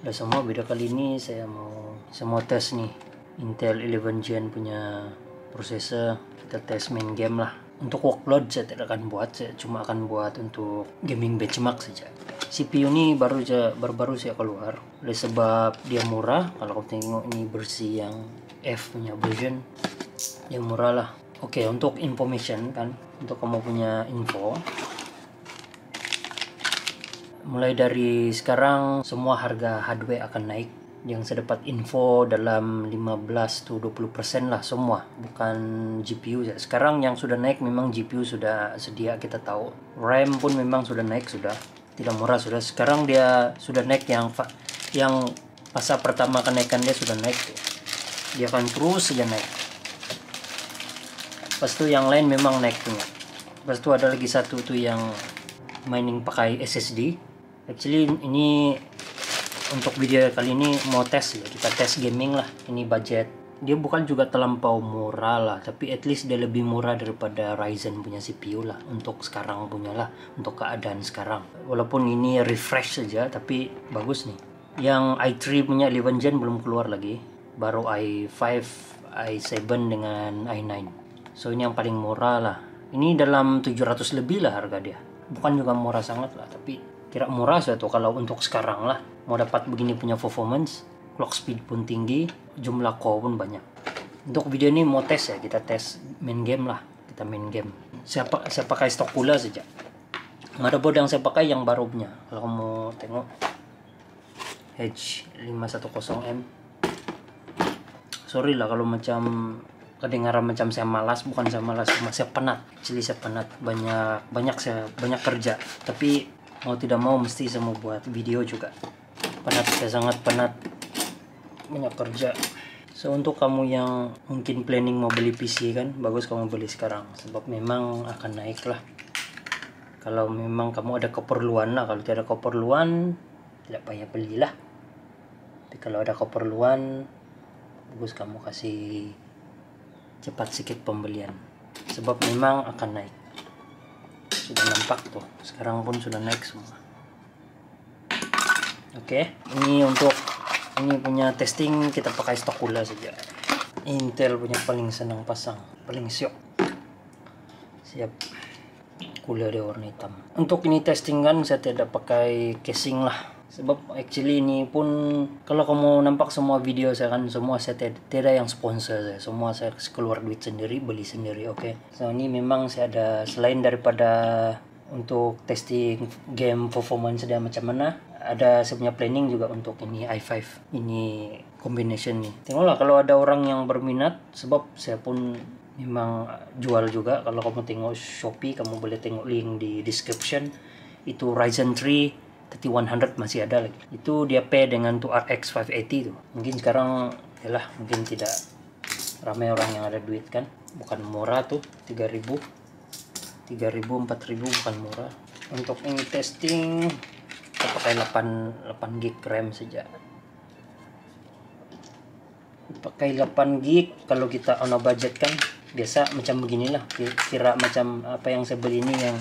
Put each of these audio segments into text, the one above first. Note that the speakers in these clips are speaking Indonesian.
Udah semua, video kali ini saya mau tes nih Intel 11 Gen punya prosesor. Kita tes main game lah. Untuk workload saya tidak akan buat, saya cuma akan buat untuk gaming benchmark saja. CPU ini baru saya keluar oleh sebab dia murah. Kalau kamu tengok ini bersih yang F punya version, yang murah lah. Oke, untuk information kan, untuk kamu punya info, mulai dari sekarang semua harga hardware akan naik. Yang saya dapat info dalam 15-20% lah semua, bukan GPU ya. Sekarang yang sudah naik memang GPU sudah sedia, kita tahu. RAM pun memang sudah naik, sudah tidak murah sudah. Sekarang dia sudah naik, yang fase pertama kenaikan dia sudah naik. Dia akan terus saja naik. Pas itu yang lain memang naik punya. Pas itu ada lagi satu tuh yang mining pakai SSD. Actually ini untuk video kali ini mau tes ya, kita tes gaming lah. Ini budget dia bukan juga terlampau murah lah, tapi at least dia lebih murah daripada Ryzen punya CPU lah untuk sekarang punya lah, untuk keadaan sekarang. Walaupun ini refresh saja tapi bagus nih. Yang i3 punya 11 Gen belum keluar lagi, baru i5, i7 dengan i9. So ini yang paling murah lah. Ini dalam 700 lebih lah harga dia. Bukan juga murah sangat lah, tapi kira murah satu kalau untuk sekarang lah. Mau dapat begini punya performance, clock speed pun tinggi, jumlah core pun banyak. Untuk video ini mau tes ya, kita tes main game lah. Kita main game. Saya pakai stok pula saja. Motherboard yang saya pakai yang baru punya. Kalau kamu tengok H510M. Sorry lah kalau macam kedengaran macam saya malas, bukan saya malas, cuma saya penat. Jadi saya penat, banyak kerja. Tapi mau tidak mau mesti saya mau buat video juga. Penat, saya sangat penat, banyak kerja. So untuk kamu yang mungkin planning mau beli PC kan, bagus kamu beli sekarang, sebab memang akan naik lah. Kalau memang kamu ada keperluan lah, kalau tidak ada keperluan tidak payah belilah. Tapi kalau ada keperluan, bagus kamu kasih cepat sedikit pembelian, sebab memang akan naik. Sudah nampak tuh, sekarang pun sudah naik semua. Oke, ini punya testing kita pakai stok pula saja. Intel punya paling senang pasang, paling syok. Siap. Cooler dia warna hitam. Untuk ini testing kan saya tidak pakai casing lah. Sebab actually ini pun kalau kamu nampak semua video saya kan, semua saya tidak yang sponsor saya. Semua saya keluar duit sendiri, beli sendiri, oke. So ini memang saya ada, selain daripada untuk testing game performance dia macam mana, ada saya punya planning juga untuk ini i5. Ini combination nih. Tengoklah kalau ada orang yang berminat, sebab saya pun memang jual juga. Kalau kamu tengok Shopee, kamu boleh tengok link di description. Itu Ryzen 3 3100 masih ada lagi. Itu dia pair dengan tuh RX 580 tuh. Mungkin sekarang yalah, mungkin tidak ramai orang yang ada duit kan. Bukan murah tuh, 3000, 4000 bukan murah. Untuk ini testing kita pakai 8 GB RAM saja. Pakai 8 GB kalau kita on a budget kan. Biasa macam beginilah, kira macam apa yang saya beli ini yang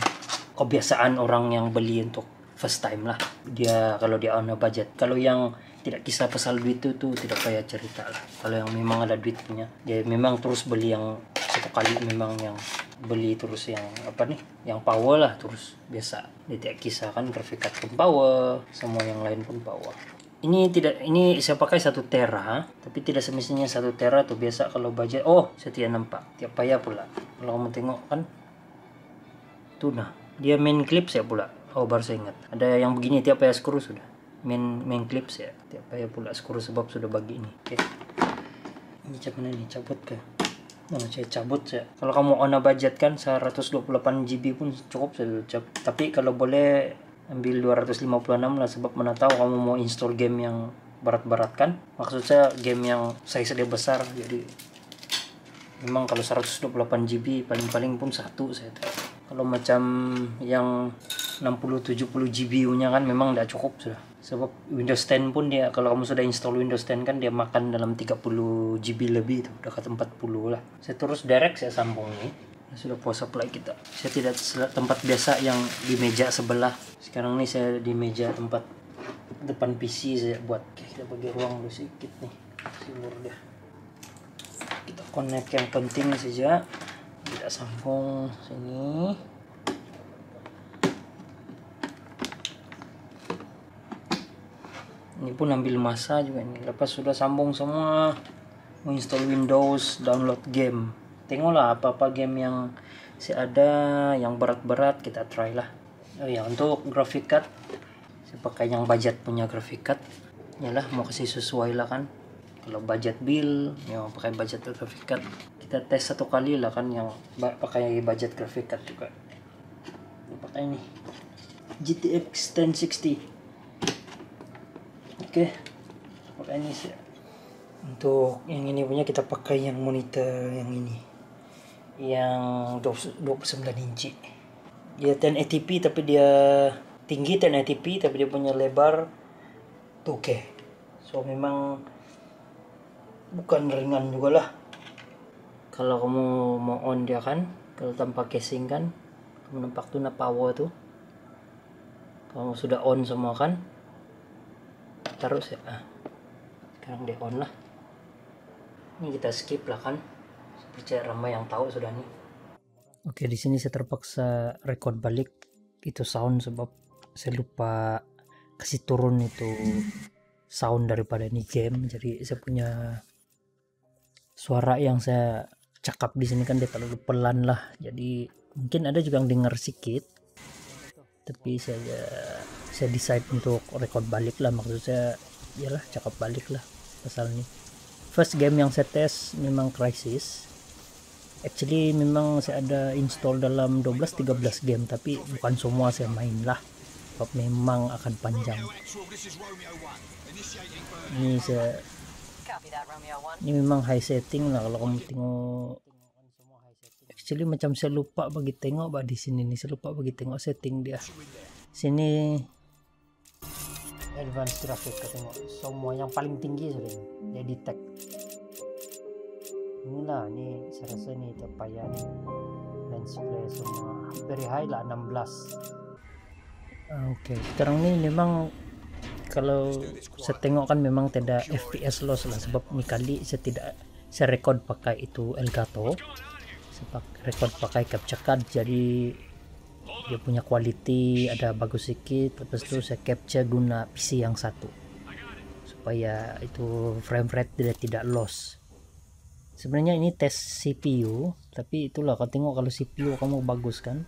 kebiasaan orang yang beli untuk first time lah. Dia kalau dia on a budget. Kalau yang tidak kisah pasal duit itu tuh tidak payah cerita lah. Kalau yang memang ada duit punya, dia memang terus beli yang satu kali, memang yang beli terus yang apa nih, yang power lah terus biasa. Dia tidak kisah kan, graphic card pun power, semua yang lain pun power. Ini saya pakai 1 tera, tapi tidak semestinya 1 tera tuh biasa kalau budget. Oh, saya tidak nampak. Tidak payah pula. Kalau kamu tengok kan, tuh nah, dia main clip saya pula. Oh, baru saya ingat. Ada yang begini, tiap payah screw sudah. Main clips ya. Tiap payah pula screw sebab sudah bagi ini. Oke. Ini macam mana nih? Cabut ke? Oh, saya cabut ya. Kalau kamu on a budget kan 128 GB pun cukup saya cabut. Tapi kalau boleh ambil 256 lah, sebab mana tahu kamu mau install game yang berat-berat kan. Maksud saya game yang size dia besar. Jadi memang kalau 128 GB paling-paling pun satu saya tahu. Kalau macam yang 60-70 GB nya kan memang tidak cukup sudah. Sebab Windows 10 pun dia, kalau kamu sudah install Windows 10 kan dia makan dalam 30 GB lebih tuh, dekat 40 lah. Saya terus direct saya sambung nih. Sudah power supply kita. Saya tidak tempat biasa yang di meja sebelah. Sekarang ini saya di meja tempat depan PC saya buat. Oke, kita bagi ruang dulu sedikit nih, silur dia. Kita connect yang penting saja, kita sambung sini. Ini pun ambil masa juga nih. Lepas sudah sambung semua, mau install Windows, download game. Tengoklah apa-apa game yang ada yang berat-berat kita try lah. Oh ya, untuk graphic card saya pakai yang budget punya graphic card. Yalah, mau kasih sesuai lah kan. Kalau budget bill, ya pakai budget graphic card. Kita tes satu kali lah kan yang pakai budget graphic card juga. Ini pakai ini GTX 1060. Oke, pakai ini sih. Untuk yang ini punya kita pakai yang monitor yang ini, yang 29 inci. Dia 1080p tapi dia tinggi 1080p tapi dia punya lebar 2K. So memang bukan ringan juga lah. Kalau kamu mau on dia kan, kalau tanpa casing kan, kamu nampak tuh power tuh. Kamu sudah on semua kan, taruh ya. Sekarang dia on lah. Ini kita skip lah kan. Percaya ramai yang tahu sudah nih. Oke, di sini saya terpaksa record balik itu sound sebab saya lupa kasih turun itu sound daripada ini game. Jadi saya punya suara yang saya cakap di sini kan dia terlalu pelan lah. Jadi mungkin ada juga yang dengar sedikit. Tapi saya decide untuk record balik lah, maksud saya iyalah cakap balik lah pasal ini. First game yang saya tes memang Crysis. Actually memang saya ada install dalam 12-13 game tapi bukan semua saya main lah, sebab memang akan panjang. Ini memang high setting lah kalau kamu tengok. Actually macam saya lupa bagi tengok di sini nih, saya lupa bagi tengok setting dia. Sini advanced graphic, tengok semua yang paling tinggi sudah dia detect. Inilah, ini saya rasa ini terpayah nih, lens flare semua very high lah 16. Oke, sekarang ini memang kalau saya tengok kan memang tidak FPS loss lah, sebab ini kali saya record pakai itu Elgato, saya record pakai capture card, jadi dia punya quality ada bagus sedikit. Lepas itu saya capture guna PC yang satu supaya itu frame rate dia tidak loss. Sebenarnya ini tes CPU, tapi itulah kau tengok kalau CPU kamu bagus kan,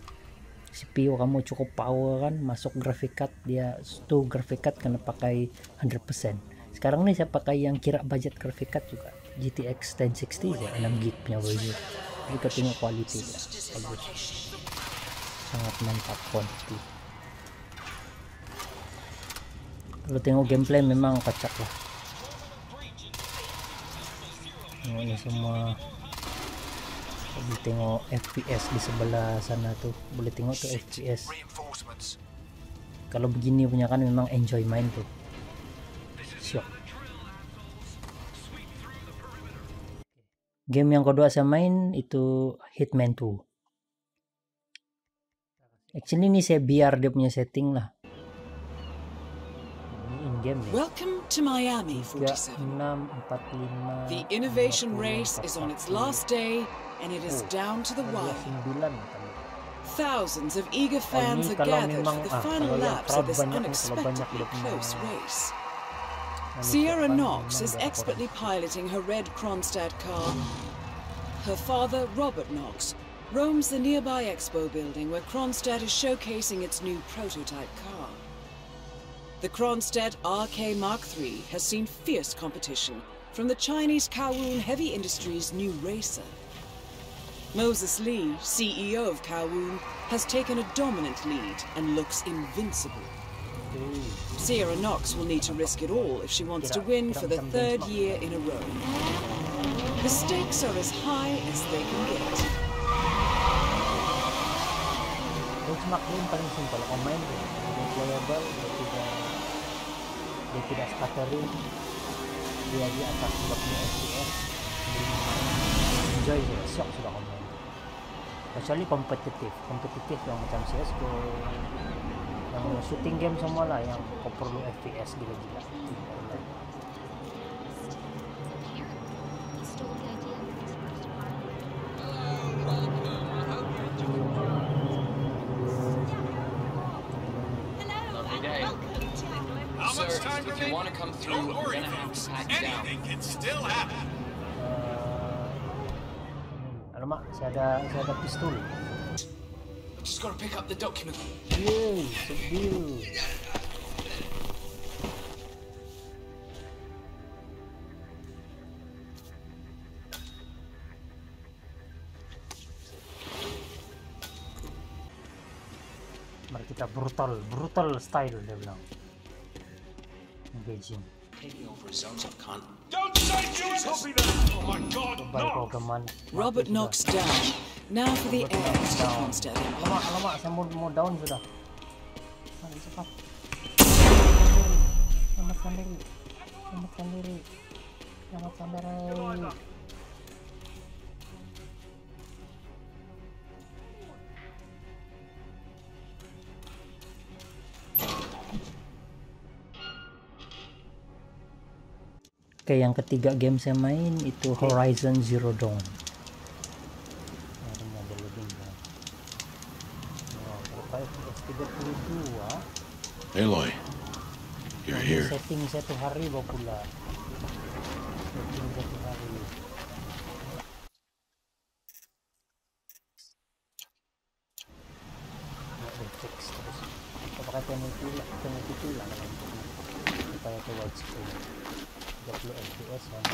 CPU kamu cukup power kan, masuk graphic card dia tuh graphic card kena pakai 100%. Sekarang nih saya pakai yang kira budget graphic card juga, GTX 1060 ya, 6GB punya version. Jadi kau tengok quality dia bagus, sangat mantap quality. Kalau tengok gameplay memang kacak lah. Ini semua boleh tengok FPS di sebelah sana tuh, boleh tengok tuh FPS. Kalau begini punya kan memang enjoy main tuh, syok. Game yang kedua saya main itu Hitman 2. Actually ini saya biar dia punya setting lah. Game, ya. Welcome to Miami 47. 6, 4, 5, the innovation race is on its last day and it is down to the wire. Thousands of eager fans are gathered for the final laps of this unexpectedly close race. Sierra Knox is expertly piloting her red Kronstadt car. Her father, Robert Knox, roams the nearby expo building where Kronstadt is showcasing its new prototype car. The Kronstadt RK Mark III has seen fierce competition from the Chinese Kowloon Heavy Industries' new racer. Moses Lee, CEO of Kowloon, has taken a dominant lead and looks invincible. Sierra Knox will need to risk it all if she wants to win for the third year in a row. The stakes are as high as they can get. Paling simpel, main playable, dia tidak stuttering, dia di atas 40 fps, enjoy sudah, syok sudah main. Kecuali kompetitif yang macam CSGO, yang shooting game semua lah yang kau perlu FPS gila-gila. If you want to come through, we're gonna have to pack you down. Anything can still happen. Alamak, saya ada pistol. Just gotta pick up the document. Yeay, sedih. Mari kita brutal style dia bilang. Engaging. Taking over zones of con. Don't say you copy that! Oh my god, no! Robert knocks down. Now for the heirs to Kronstadt Empire. Alamak, saya mau down sudah. Mari cepat. Selamatkan diri. Oke, yang ketiga game saya main itu Horizon Zero Dawn. Aloy, you're here. Setting satu hari bawa pula. Setting satu hari. Fix terus. Kita pakai peneliti lah supaya ke widescreen 30 fps kan.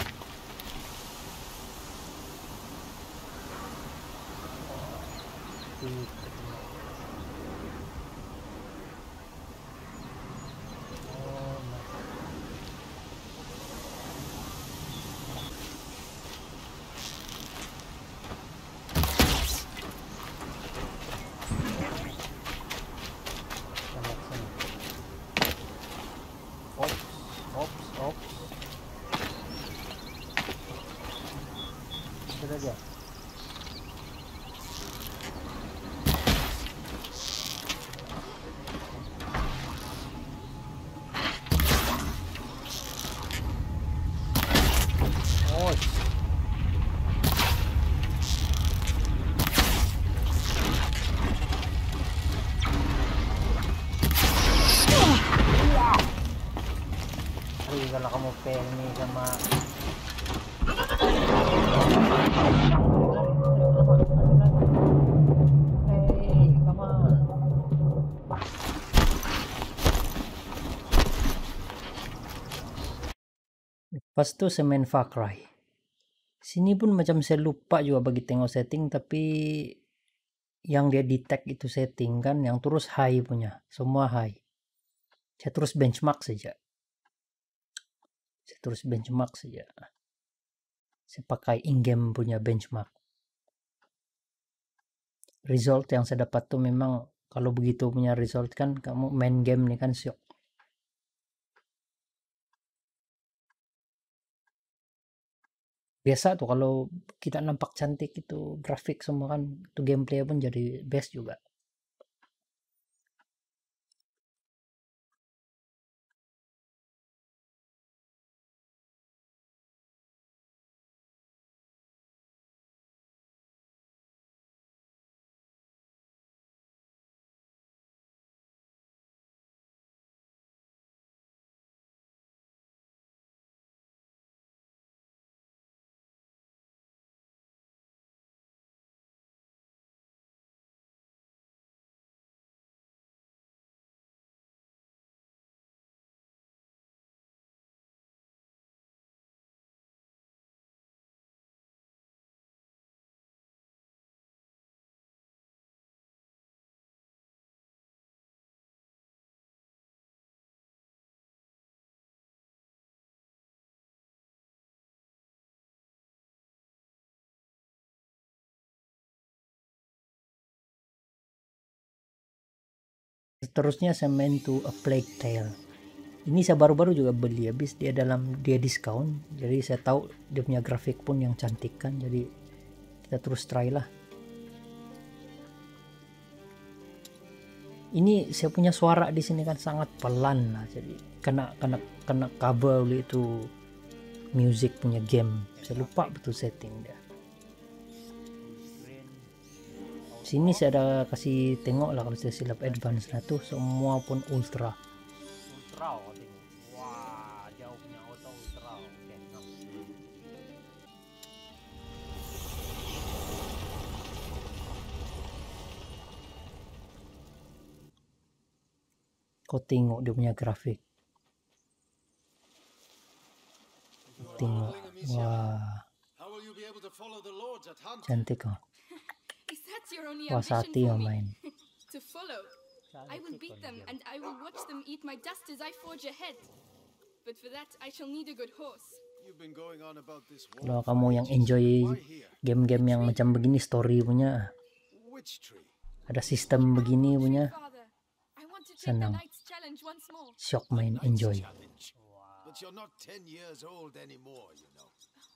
Saja. Kalau kamu pengen sama pas tuh saya main Far Cry. Sini pun macam saya lupa juga bagi tengok setting, tapi yang dia detect itu setting kan yang terus high punya, semua high. Saya terus benchmark saja. Saya pakai in-game punya benchmark. Result yang saya dapat tuh memang kalau begitu punya result kan kamu main game nih kan syok. Biasa tuh kalau kita nampak cantik itu grafik semua kan, itu gameplay pun jadi best juga. Seterusnya saya main to A Plague Tale. Ini saya baru-baru juga beli, habis dia diskon. Jadi saya tahu dia punya grafik pun yang cantik kan. Jadi kita terus try lah. Ini saya punya suara di sini kan sangat pelan lah, jadi kena cover oleh itu music punya game. Saya lupa betul setting dia. Sini saya ada kasih tengok lah kalau saya silap advance, nah tuh semua pun ultra. Wah, jauh punya auto ultra. Kau tengok dia punya grafik. Tengok, wah, cantik kok. Is that your only Wasati ambition yang for me? main. To follow. I will beat them and I will watch them eat my dust as I forge ahead. But for that, I shall need a good horse. Kalau kamu yang enjoy game-game yang macam begini, story punya, ada sistem begini punya, Father, I want to take the senang. knight's challenge once more. Shock main, enjoy. But you're not 10 years old anymore, you know.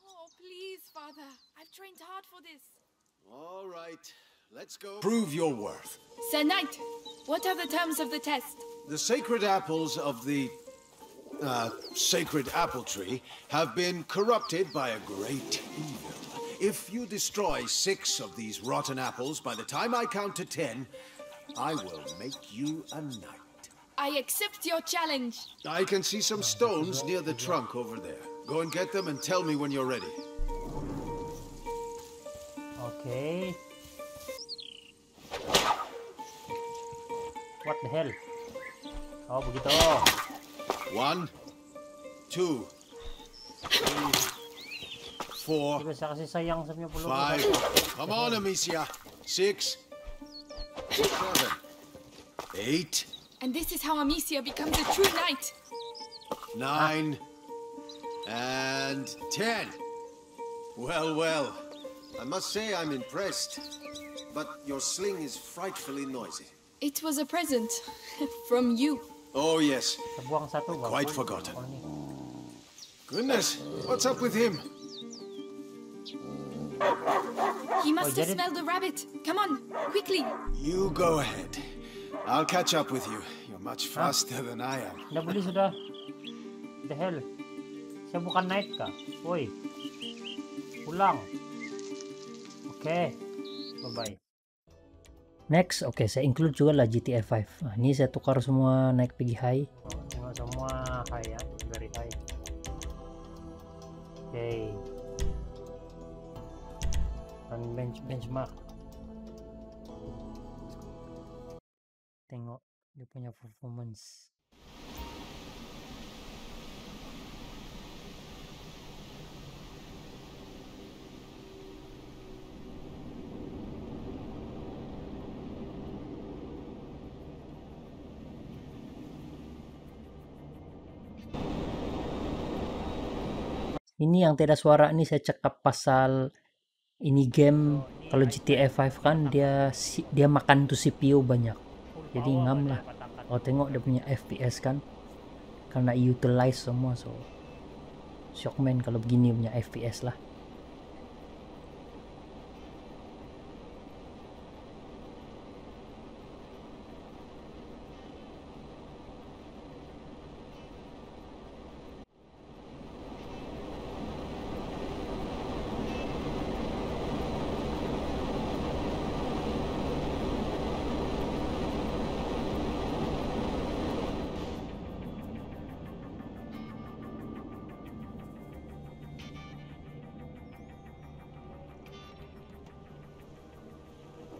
Oh, please, Father. I've trained hard for this. All right, let's go. Prove your worth. Sir Knight, what are the terms of the test? The sacred apples of the sacred apple tree have been corrupted by a great evil. If you destroy 6 of these rotten apples by the time I count to 10, I will make you a knight. I accept your challenge. I can see some stones near the trunk over there. Go and get them and tell me when you're ready. Okay. What the hell? Oh, begitu. 1, 2, 3, 4, Bisa kasih sayang sa punya puluh. 5. Come on, Amicia. 6, 7, 8, And this is how Amicia becomes a true knight. 9, and 10. Well, well. I must say I'm impressed. But your sling is frightfully noisy. It was a present from you. Oh, yes. Terbuang satu. Quite forgotten. Oh, ini. Goodness, what's up with him? He must have jadi- smelled the rabbit. Come on, quickly. You go ahead. I'll catch up with you. You're much faster than I am. Udah beli sudah. The hell? Saya bukan knight kah? Woi. Pulang. Oke. Bye-bye. Next, oke, saya include juga lah GTA 5. Nah, ini saya tukar semua naik pergi high. Semua high ya, very high. Oke. Dan benchmark. Tengok dia punya performance. Ini yang tidak suara ini saya cakap pasal ini game. Kalau GTA 5 kan dia makan tuh CPU banyak, jadi ngam lah. Kalau tengok dia punya FPS kan karena utilize semua, so Shockman kalau begini punya FPS lah.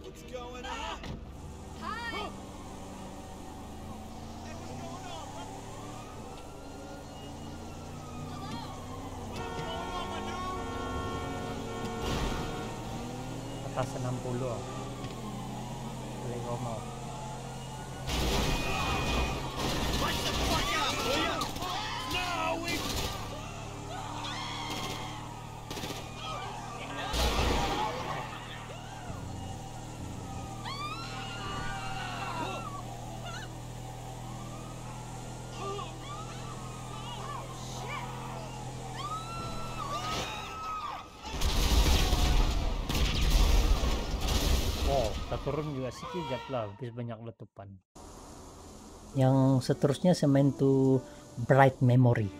What's going on? Hi. Atas 60. Boleh ngomong. Wow, kita turun juga sekejap lah, habis banyak letupan. Yang seterusnya saya main tuh Bright Memory.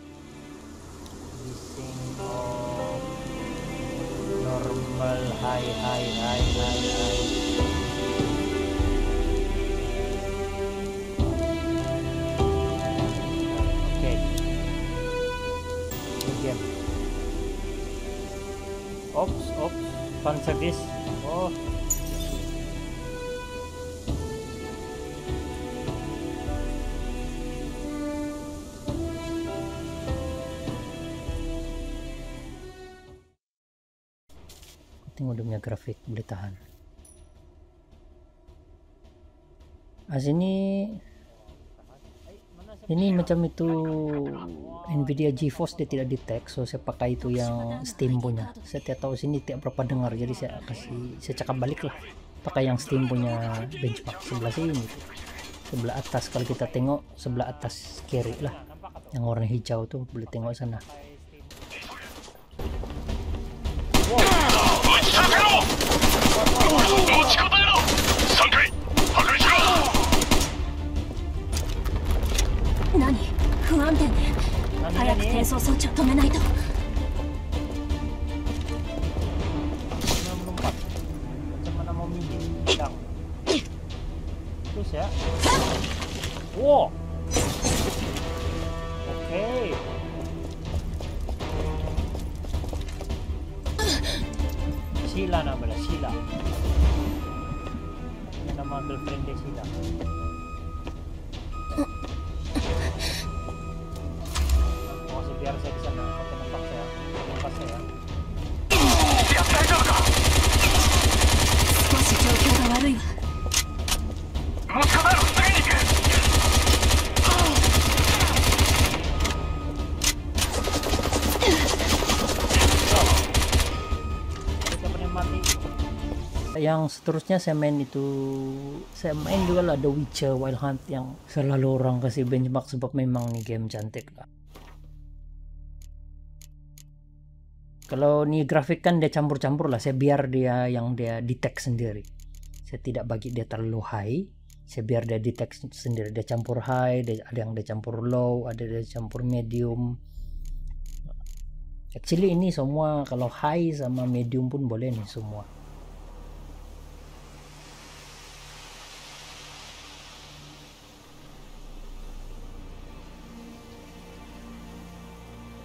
Bising of normal high. Oke. Ini game. Ops, fan service. Oh. Tengok dia punya grafik, boleh tahan. Ini macam itu Nvidia GeForce dia tidak detect, so saya pakai itu yang Steam punya. Saya tidak tahu sini tidak berapa dengar, jadi saya cakap balik lah. Pakai yang Steam punya benchmark sebelah sini, sebelah atas. Kalau kita tengok sebelah atas kiri lah, yang warna hijau tuh boleh tengok sana. Terus ya. Wow. Oke. Sila namanya, Sila. Ini nama girlfriend dia, Sila. Oh, biar saya di sana. Oke, nampak saya. Nampak saya. Siap, saya juga. Masih jauh-jauh baru ya. Musuh segini ke. Yang seterusnya saya main juga lah The Witcher Wild Hunt, yang selalu orang kasih benchmark sebab memang nih game cantik lah. Kalau nih grafik kan dia campur-campur lah, saya biar dia detect sendiri. Saya tidak bagi dia terlalu high, saya biar dia detect sendiri. Dia campur high, ada yang dia campur low, ada dia campur medium. Actually ini semua kalau high sama medium pun boleh nih semua.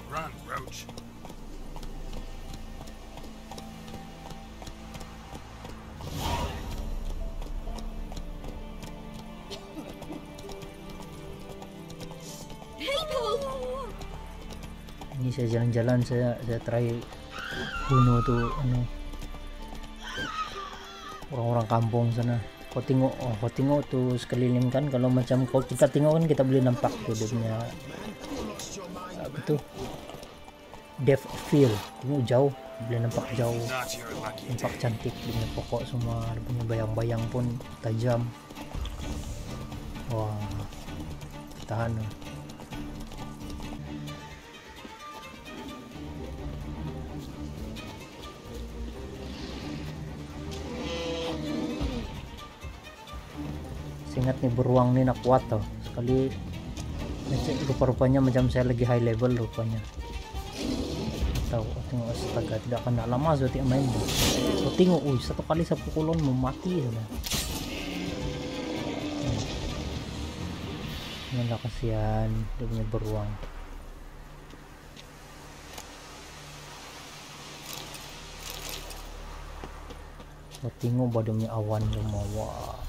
Run, Roach. Ini saya jalan-jalan, saya try bunuh tuh orang-orang kampung sana. Kau tengok tuh sekeliling kan, kalau macam kita tengok kan kita boleh nampak tuh dia punya apa tuh depth field, tengok jauh boleh nampak jauh, nampak cantik dia punya pokok semua, dia punya bayang-bayang pun tajam. Wah, tahan. Ingat nih beruang nih nak kuat tau sekali, rupa-rupanya macam saya lagi high level rupanya. Tahu tengok astaga, tidak kena lama sudah tidak main. Tengok, satu kali saya pukulon mau mati sudah. Ini kasihan dia punya beruang. Tengok badannya awan semua. Wah.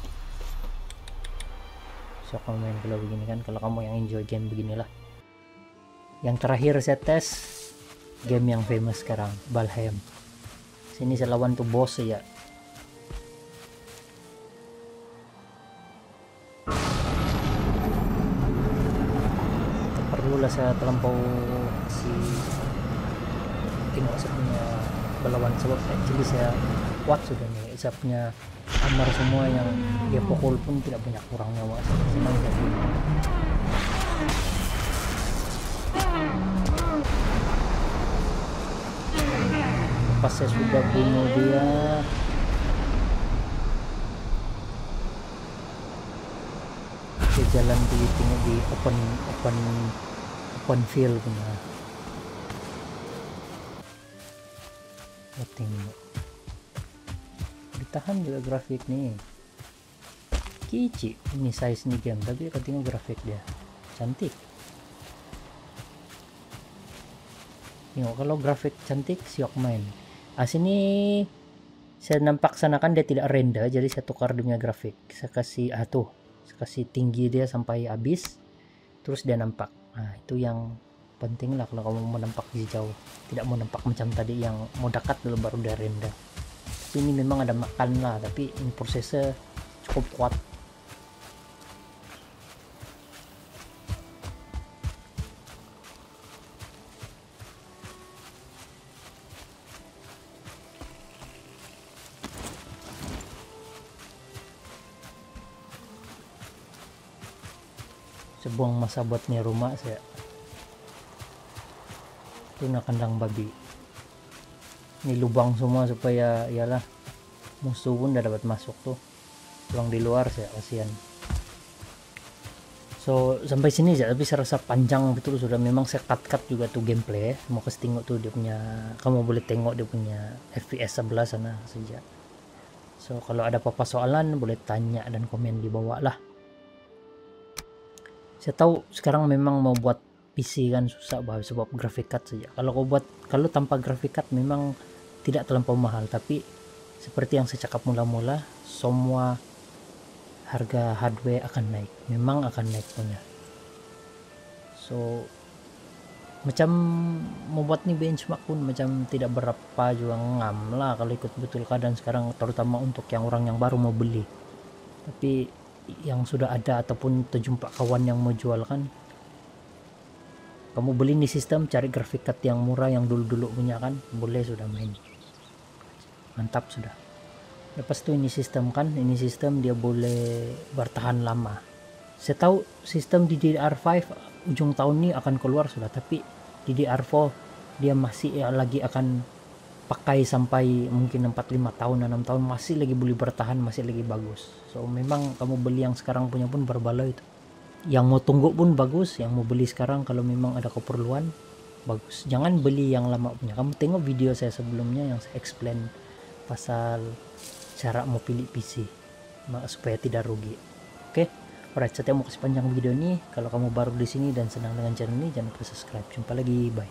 So kamu main kalau begini kan, kalau kamu yang enjoy game beginilah. Yang terakhir saya tes game yang famous sekarang, Valheim. Sini saya lawan tuh boss ya. Perlulah saya terlampau tengok saya punya belawan, sebab actually saya kuat sudah nih. Saya punya armor semua, yang dia pukul pun tidak banyak kurang nyawa. Senang jadi. Pas saya sudah bunuh dia, saya jalan di tengok di open field punya. Tengok ditahan juga grafik nih, kicik ini size nih game, tapi kau tengok grafik dia cantik. Tengok kalau grafik cantik siok main. Sini saya nampak sanakan dia tidak render, jadi saya tukar dunia grafik, saya kasih saya kasih tinggi dia sampai habis, terus dia nampak. Nah itu yang penting lah kalau kamu mau nampak di jauh, tidak mau nampak macam tadi yang mau dekat dulu baru dia render. Tapi ini memang ada makan lah, tapi in prosesnya cukup kuat. Sebuang masa buat nih rumah saya. Itu kandang babi. Ini lubang semua supaya iyalah musuh pun udah dapat masuk tuh. Ruang di luar saya kasihan. So sampai sini aja, tapi saya rasa panjang betul sudah. Memang saya cut juga tuh gameplay. Mau kasih tengok tuh dia punya, kamu boleh tengok dia punya FPS 11 sana saja. So kalau ada apa-apa soalan boleh tanya dan komen di bawah lah. Saya tahu sekarang memang mau buat PC kan susah banget sebab graphic card saja. Kalau tanpa graphic card memang tidak terlampau mahal, tapi seperti yang saya cakap mula-mula, semua harga hardware akan naik. Memang akan naik punya. So macam membuat nih benchmark pun macam tidak berapa juga ngam lah kalau ikut betul keadaan sekarang, terutama untuk yang orang yang baru mau beli. Tapi yang sudah ada ataupun terjumpa kawan yang mau jual kan, kamu beli nih sistem, cari graphic card yang murah yang dulu-dulu punya kan, boleh sudah main mantap sudah. Lepas itu ini sistem kan, ini sistem dia boleh bertahan lama. Saya tahu sistem di DDR5 ujung tahun ini akan keluar sudah, tapi DDR4 dia masih lagi akan pakai sampai mungkin 4-5 tahun, 6 tahun masih lagi boleh bertahan, masih lagi bagus. So memang kamu beli yang sekarang punya pun berbala itu. Yang mau tunggu pun bagus, yang mau beli sekarang kalau memang ada keperluan bagus. Jangan beli yang lama punya. Kamu tengok video saya sebelumnya yang saya explain pasal cara mau pilih PC supaya tidak rugi. Oke, alright, saya mau kasih panjang video ini. Kalau kamu baru di sini dan senang dengan channel ini, jangan lupa subscribe. Jumpa lagi, bye.